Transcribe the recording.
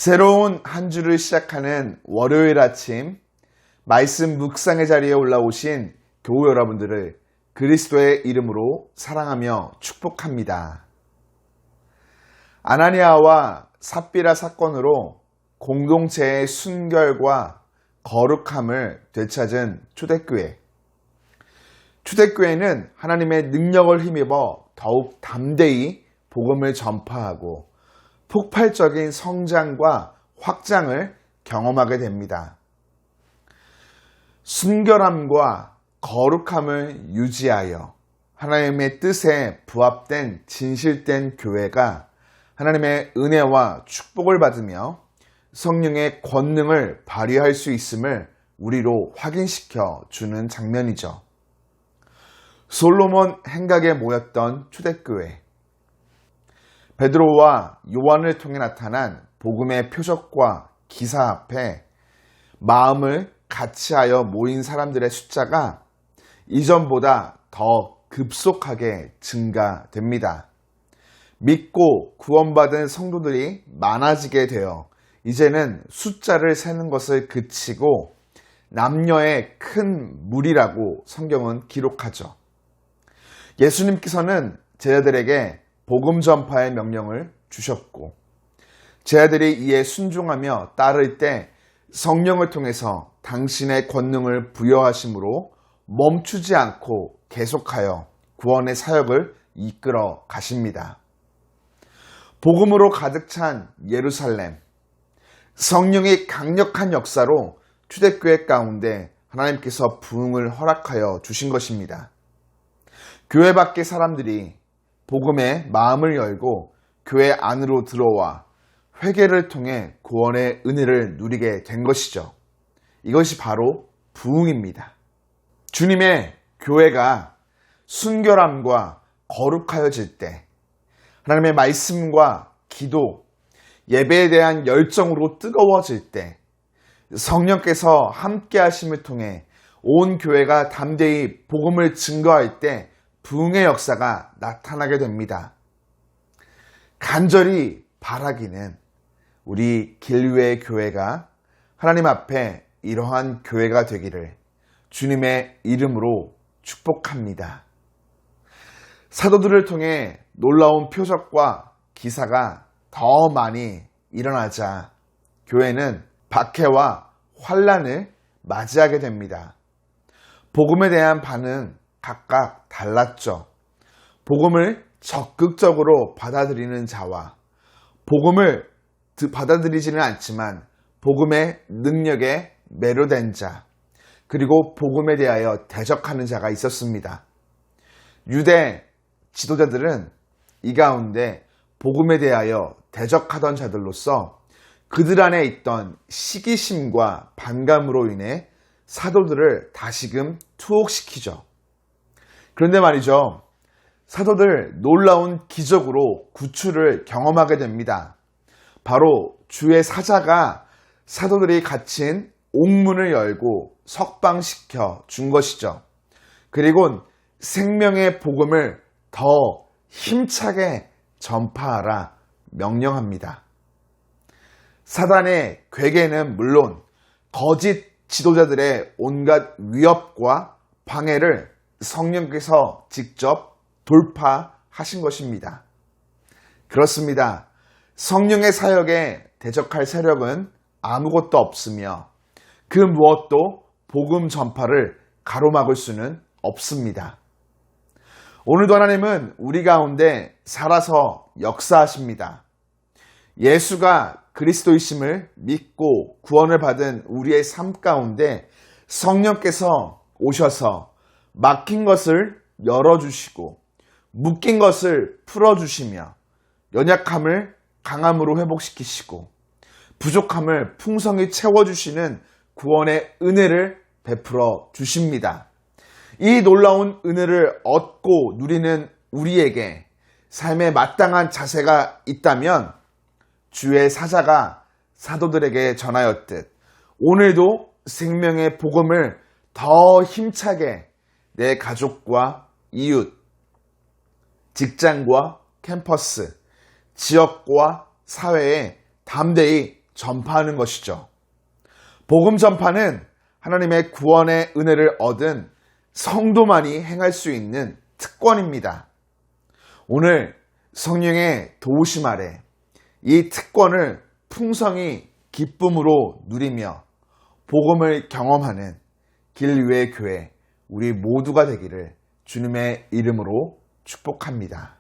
새로운 한 주를 시작하는 월요일 아침 말씀 묵상의 자리에 올라오신 교우 여러분들을 그리스도의 이름으로 사랑하며 축복합니다. 아나니아와 삽비라 사건으로 공동체의 순결과 거룩함을 되찾은 초대교회. 초대교회는 하나님의 능력을 힘입어 더욱 담대히 복음을 전파하고 폭발적인 성장과 확장을 경험하게 됩니다. 순결함과 거룩함을 유지하여 하나님의 뜻에 부합된 진실된 교회가 하나님의 은혜와 축복을 받으며 성령의 권능을 발휘할 수 있음을 우리로 확인시켜 주는 장면이죠. 솔로몬 행각에 모였던 초대교회. 베드로와 요한을 통해 나타난 복음의 표적과 기사 앞에 마음을 같이하여 모인 사람들의 숫자가 이전보다 더 급속하게 증가됩니다. 믿고 구원받은 성도들이 많아지게 되어 이제는 숫자를 세는 것을 그치고 남녀의 큰 무리라고 성경은 기록하죠. 예수님께서는 제자들에게 복음 전파의 명령을 주셨고 제자들이 이에 순종하며 따를 때 성령을 통해서 당신의 권능을 부여하심으로 멈추지 않고 계속하여 구원의 사역을 이끌어 가십니다. 복음으로 가득 찬 예루살렘, 성령의 강력한 역사로 초대교회 가운데 하나님께서 부흥을 허락하여 주신 것입니다. 교회 밖의 사람들이 복음에 마음을 열고 교회 안으로 들어와 회개를 통해 구원의 은혜를 누리게 된 것이죠. 이것이 바로 부흥입니다. 주님의 교회가 순결함과 거룩하여질 때 하나님의 말씀과 기도, 예배에 대한 열정으로 뜨거워질 때 성령께서 함께 하심을 통해 온 교회가 담대히 복음을 증거할 때 부흥의 역사가 나타나게 됩니다. 간절히 바라기는 우리 길외 교회가 하나님 앞에 이러한 교회가 되기를 주님의 이름으로 축복합니다. 사도들을 통해 놀라운 표적과 기사가 더 많이 일어나자 교회는 박해와 환난을 맞이하게 됩니다. 복음에 대한 반응 각각 달랐죠. 복음을 적극적으로 받아들이는 자와 복음을 받아들이지는 않지만 복음의 능력에 매료된 자, 그리고 복음에 대하여 대적하는 자가 있었습니다. 유대 지도자들은 이 가운데 복음에 대하여 대적하던 자들로서 그들 안에 있던 시기심과 반감으로 인해 사도들을 다시금 투옥시키죠. 그런데 말이죠. 사도들 놀라운 기적으로 구출을 경험하게 됩니다. 바로 주의 사자가 사도들이 갇힌 옥문을 열고 석방시켜 준 것이죠. 그리고 생명의 복음을 더 힘차게 전파하라 명령합니다. 사단의 괴계는 물론 거짓 지도자들의 온갖 위협과 방해를 성령께서 직접 돌파하신 것입니다. 그렇습니다. 성령의 사역에 대적할 세력은 아무것도 없으며 그 무엇도 복음 전파를 가로막을 수는 없습니다. 오늘도 하나님은 우리 가운데 살아서 역사하십니다. 예수가 그리스도이심을 믿고 구원을 받은 우리의 삶 가운데 성령께서 오셔서 막힌 것을 열어주시고 묶인 것을 풀어주시며 연약함을 강함으로 회복시키시고 부족함을 풍성히 채워주시는 구원의 은혜를 베풀어 주십니다. 이 놀라운 은혜를 얻고 누리는 우리에게 삶에 마땅한 자세가 있다면 주의 사자가 사도들에게 전하였듯 오늘도 생명의 복음을 더 힘차게 내 가족과 이웃, 직장과 캠퍼스, 지역과 사회에 담대히 전파하는 것이죠. 복음 전파는 하나님의 구원의 은혜를 얻은 성도만이 행할 수 있는 특권입니다. 오늘 성령의 도우심 아래 이 특권을 풍성히 기쁨으로 누리며 복음을 경험하는 길위의 교회 우리 모두가 되기를 주님의 이름으로 축복합니다.